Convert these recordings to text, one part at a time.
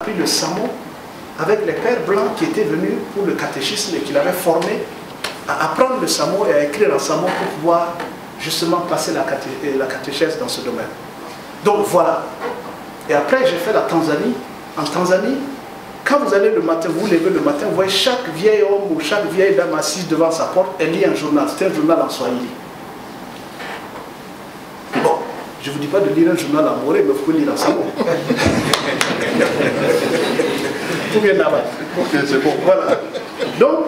appris le samo avec les pères blancs qui étaient venus pour le catéchisme et qui l'avaient formé à apprendre le samo et à écrire en samo pour pouvoir justement passer la catéchèse dans ce domaine. Donc voilà. Et après, j'ai fait la Tanzanie. En Tanzanie, quand vous allez le matin, vous levez le matin, vous voyez chaque vieil homme ou chaque vieille dame assise devant sa porte, elle lit un journal. C'est un journal en Swahili. Bon, je ne vous dis pas de lire un journal en moré, mais vous pouvez lire en samo. Tout bien là-bas. Ok, c'est bon. Voilà. Donc,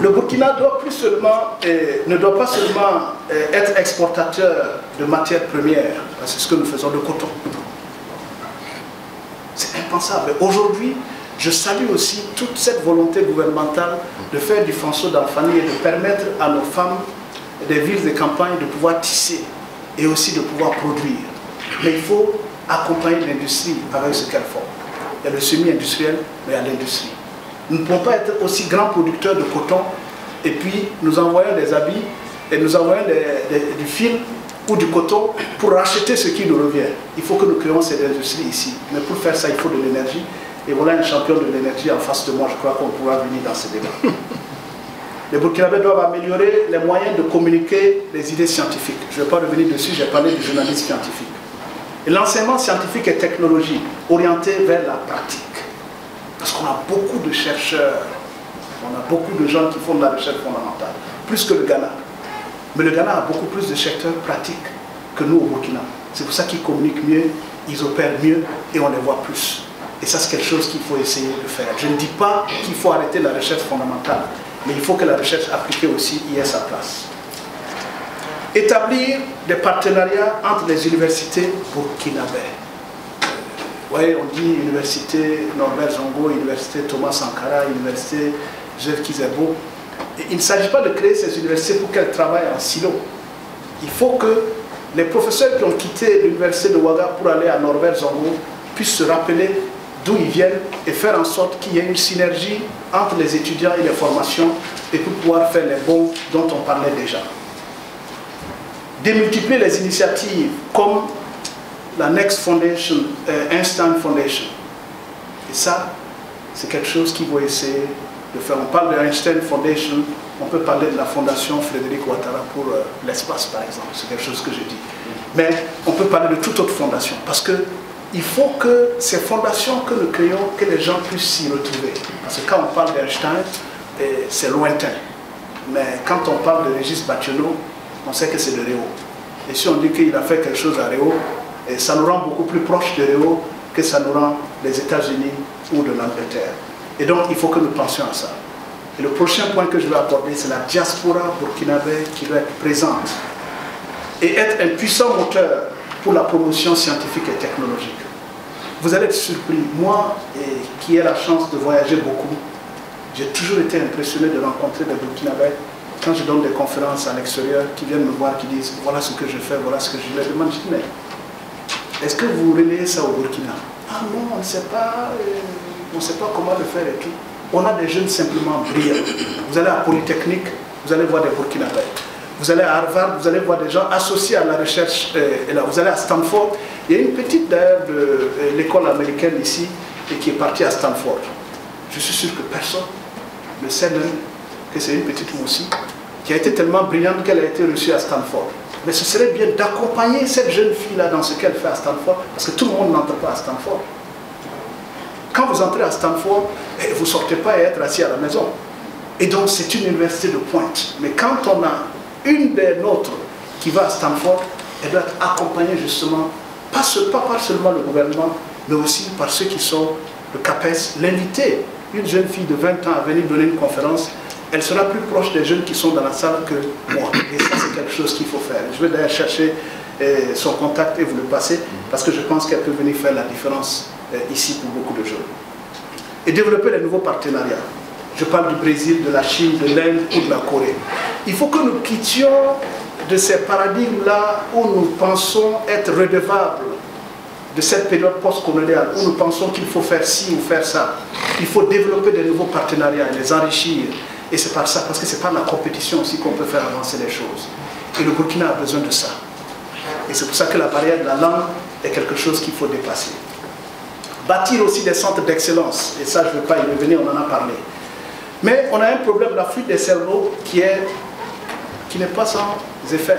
le Burkina doit plus seulement, ne doit pas seulement être exportateur de matières premières, c'est ce que nous faisons, de coton. C'est impensable. Aujourd'hui, je salue aussi toute cette volonté gouvernementale de faire du François d'Anfani et de permettre à nos femmes des villes et campagnes de pouvoir tisser et aussi de pouvoir produire. Mais il faut accompagner l'industrie avec ce qu'elle fait. Il y a le semi-industriel, mais il y a l'industrie. Nous ne pouvons pas être aussi grands producteurs de coton et puis nous envoyons des habits et nous envoyons du fil ou du coton pour racheter ce qui nous revient. Il faut que nous créions cette industrie ici. Mais pour faire ça, il faut de l'énergie. Et voilà un champion de l'énergie en face de moi. Je crois qu'on pourra venir dans ce débat. Les Burkinabés doivent améliorer les moyens de communiquer les idées scientifiques. Je ne vais pas revenir dessus, j'ai parlé du journalisme scientifique. Et l'enseignement scientifique et technologie orienté vers la pratique. Parce qu'on a beaucoup de chercheurs, on a beaucoup de gens qui font de la recherche fondamentale, plus que le Ghana. Mais le Ghana a beaucoup plus de secteurs pratiques que nous au Burkina. C'est pour ça qu'ils communiquent mieux, ils opèrent mieux et on les voit plus. Et ça, c'est quelque chose qu'il faut essayer de faire. Je ne dis pas qu'il faut arrêter la recherche fondamentale, mais il faut que la recherche appliquée aussi y ait sa place. Établir des partenariats entre les universités burkinabées. Vous voyez, on dit université Norbert Zongo, université Thomas Sankara, université Jeff Kizerbo. Il ne s'agit pas de créer ces universités pour qu'elles travaillent en silo. Il faut que les professeurs qui ont quitté l'université de Ouaga pour aller à Norbert Zongo puissent se rappeler d'où ils viennent et faire en sorte qu'il y ait une synergie entre les étudiants et les formations et pour pouvoir faire les bons dont on parlait déjà. Démultiplier les initiatives comme la Next Foundation, Einstein Foundation. Et ça, c'est quelque chose qu'il faut essayer de faire. On parle de Einstein Foundation, on peut parler de la fondation Frédéric Ouattara pour l'espace, par exemple. C'est quelque chose que je dis. Mais on peut parler de toute autre fondation. Parce qu'il faut que ces fondations que nous créons, que les gens puissent s'y retrouver. Parce que quand on parle d'Einstein, c'est lointain. Mais quand on parle de Régis Batiano, on sait que c'est de Réau. Et si on dit qu'il a fait quelque chose à Réau, et ça nous rend beaucoup plus proche de Réau que ça nous rend des États-Unis ou de l'Angleterre. Et donc, il faut que nous pensions à ça. Et le prochain point que je vais aborder, c'est la diaspora burkinabé qui doit être présente et être un puissant moteur pour la promotion scientifique et technologique. Vous allez être surpris. Moi, qui ai la chance de voyager beaucoup, j'ai toujours été impressionné de rencontrer des Burkinabés quand je donne des conférences à l'extérieur, qui viennent me voir, qui disent voilà ce que je fais, voilà ce que je leur demande. Je dis mais est-ce que vous relayez ça au Burkina? Ah non, on ne sait pas, comment le faire et tout. On a des jeunes simplement brillants. Vous allez à Polytechnique, vous allez voir des Burkinabés. Vous allez à Harvard, vous allez voir des gens associés à la recherche. Et là, vous allez à Stanford. Il y a une petite d'ailleurs de l'école américaine ici et qui est partie à Stanford. Je suis sûr que personne ne sait même que c'est une petite moussie qui a été tellement brillante qu'elle a été reçue à Stanford. Mais ce serait bien d'accompagner cette jeune fille-là dans ce qu'elle fait à Stanford, parce que tout le monde n'entre pas à Stanford. Quand vous entrez à Stanford, vous ne sortez pas et être assis à la maison. Et donc c'est une université de pointe. Mais quand on a une des nôtres qui va à Stanford, elle doit être accompagnée justement, pas par seulement le gouvernement, mais aussi par ceux qui sont le CAPES, l'inviter. Une jeune fille de 20 ans à venir donner une conférence, elle sera plus proche des jeunes qui sont dans la salle que moi. Et ça, c'est quelque chose qu'il faut faire. Je vais d'ailleurs chercher son contact et vous le passer, parce que je pense qu'elle peut venir faire la différence ici pour beaucoup de jeunes. Et développer les nouveaux partenariats. Je parle du Brésil, de la Chine, de l'Inde ou de la Corée. Il faut que nous quittions de ces paradigmes-là où nous pensons être redevables de cette période post-coloniale, où nous pensons qu'il faut faire ci ou faire ça. Il faut développer des nouveaux partenariats et les enrichir. Et c'est par ça, parce que c'est par la compétition aussi qu'on peut faire avancer les choses. Et le Burkina a besoin de ça. Et c'est pour ça que la barrière de la langue est quelque chose qu'il faut dépasser. bâtir aussi des centres d'excellence. Et ça, je ne vais pas y revenir, on en a parlé. Mais on a un problème, la fuite des cerveaux, qui n'est pas sans effet.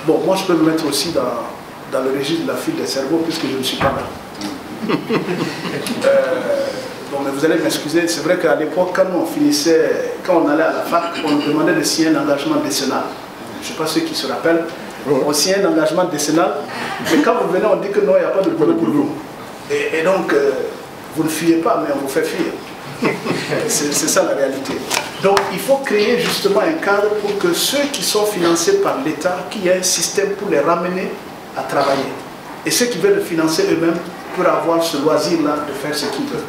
Bon, moi, je peux me mettre aussi dans le registre de la fuite des cerveaux, puisque je ne suis pas là. Bon, mais vous allez m'excuser, c'est vrai qu'à l'époque, quand on allait à la fac, on nous demandait de signer un engagement décennal. Je ne sais pas ceux qui se rappellent. On signe un engagement décennal, mais quand vous venez, on dit que non, il n'y a pas de boulot pour vous. Et donc, vous ne fuyez pas, mais on vous fait fuir. C'est ça la réalité. Donc, il faut créer justement un cadre pour que ceux qui sont financés par l'État, qu'il y ait un système pour les ramener à travailler. Et ceux qui veulent le financer eux-mêmes, pour avoir ce loisir-là de faire ce qu'ils veulent.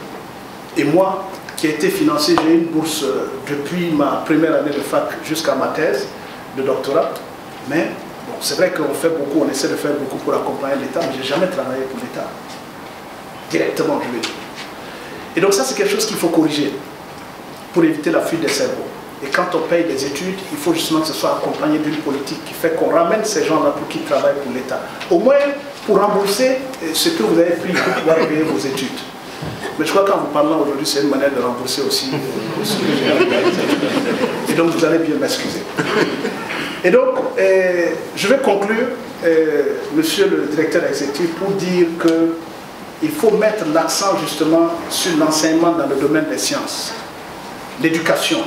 Et moi, qui ai été financé, j'ai eu une bourse depuis ma première année de fac jusqu'à ma thèse de doctorat. Mais bon, c'est vrai qu'on fait beaucoup, on essaie de faire beaucoup pour accompagner l'État, mais je n'ai jamais travaillé pour l'État. Directement, je veux dire. Et donc ça, c'est quelque chose qu'il faut corriger pour éviter la fuite des cerveaux. Et quand on paye des études, il faut justement que ce soit accompagné d'une politique qui fait qu'on ramène ces gens-là pour qu'ils travaillent pour l'État. Au moins pour rembourser ce que vous avez pris pour pouvoir payer vos études. Mais je crois qu'en vous parlant aujourd'hui, c'est une manière de rembourser aussi ce que j'ai réalisé. Et donc vous allez bien m'excuser. Et donc, je vais conclure, monsieur le directeur exécutif, pour dire qu'il faut mettre l'accent justement sur l'enseignement dans le domaine des sciences, l'éducation,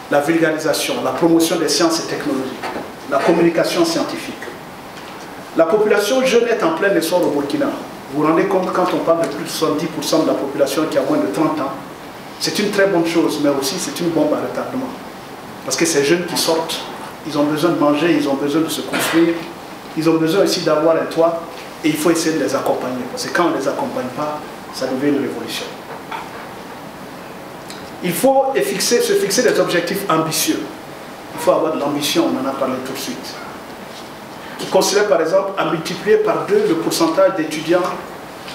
la vulgarisation, la promotion des sciences et technologies, la communication scientifique. La population jeune est en plein essor au Burkina. Vous vous rendez compte, quand on parle de plus de 70% de la population qui a moins de 30 ans, c'est une très bonne chose, mais aussi c'est une bombe à retardement. Parce que ces jeunes qui sortent, ils ont besoin de manger, ils ont besoin de se construire, ils ont besoin aussi d'avoir un toit, et il faut essayer de les accompagner. Parce que quand on ne les accompagne pas, ça devient une révolution. Il faut se fixer des objectifs ambitieux. Il faut avoir de l'ambition, on en a parlé tout de suite. Considérer par exemple à multiplier par 2 le pourcentage d'étudiants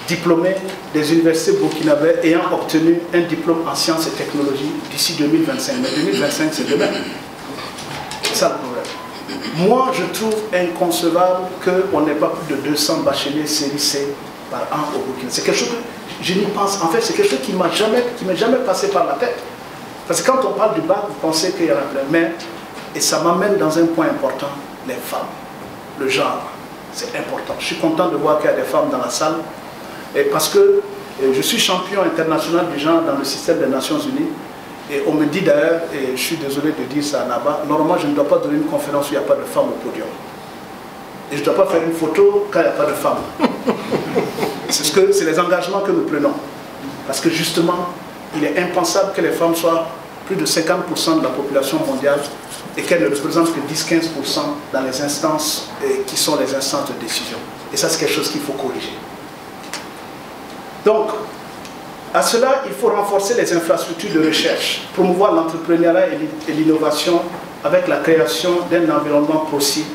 diplômés des universités burkinabés ayant obtenu un diplôme en sciences et technologies d'ici 2025. Mais 2025, c'est demain. C'est ça le problème. Moi, je trouve inconcevable qu'on n'ait pas plus de 200 bacheliers série C par an au Burkina. C'est quelque chose que je n'y pense. En fait, c'est quelque chose qui ne m'est jamais passé par la tête. Parce que quand on parle du bac, vous pensez qu'il y en a plein. Mais, et ça m'amène dans un point important, les femmes. Le genre, c'est important. Je suis content de voir qu'il y a des femmes dans la salle, et parce que je suis champion international du genre dans le système des Nations Unies, et on me dit d'ailleurs, et je suis désolé de dire ça là-bas, normalement je ne dois pas donner une conférence où il n'y a pas de femmes au podium. Et je ne dois pas faire une photo quand il n'y a pas de femmes. C'est les engagements que nous prenons. Parce que justement, il est impensable que les femmes soient plus de 50% de la population mondiale et qu'elles ne représentent que 10-15% dans les instances qui sont les instances de décision. Et ça, c'est quelque chose qu'il faut corriger. Donc, à cela, il faut renforcer les infrastructures de recherche, promouvoir l'entrepreneuriat et l'innovation avec la création d'un environnement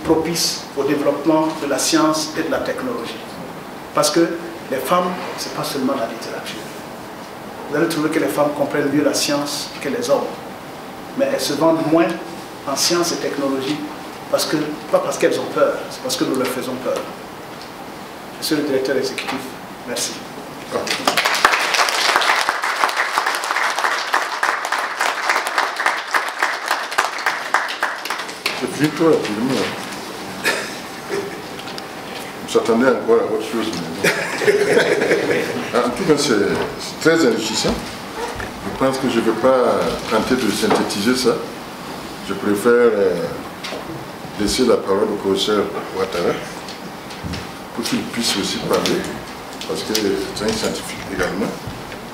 propice au développement de la science et de la technologie. Parce que les femmes, ce n'est pas seulement la littérature. Vous allez trouver que les femmes comprennent mieux la science que les hommes. Mais elles se vendent moins en sciences et technologies, pas parce qu'elles ont peur, c'est parce que nous leur faisons peur. Monsieur le directeur exécutif, merci. C'est fini toi, rapidement. On s'attendait encore à autre chose. Mais... en tout cas, c'est très enrichissant. Je pense que je ne vais pas tenter de synthétiser ça. Je préfère laisser la parole au professeur Ouattara pour qu'il puisse aussi parler, parce que c'est un scientifique également.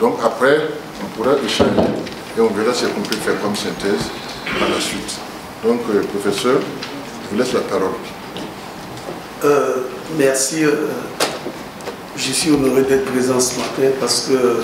Donc après, on pourra échanger et on verra ce qu'on peut faire comme synthèse par la suite. Donc, professeur, je vous laisse la parole. Merci. Je suis honoré d'être présent ce matin parce que